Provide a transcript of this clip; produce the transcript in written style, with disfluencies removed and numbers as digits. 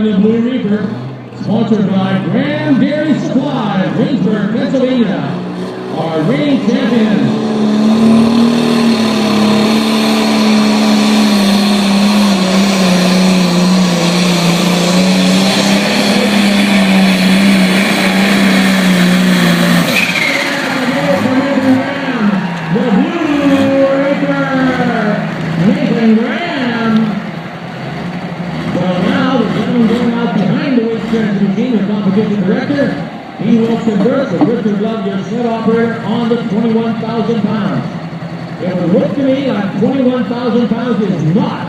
in the Blue Reaper, sponsored by Graham Dairy Supply, Winsburg, Pennsylvania, our reigning champions. The competition director, he will converse with Richard Love, your sled operator, on the 21,000 pounds. It would look to me like 21,000 pounds is not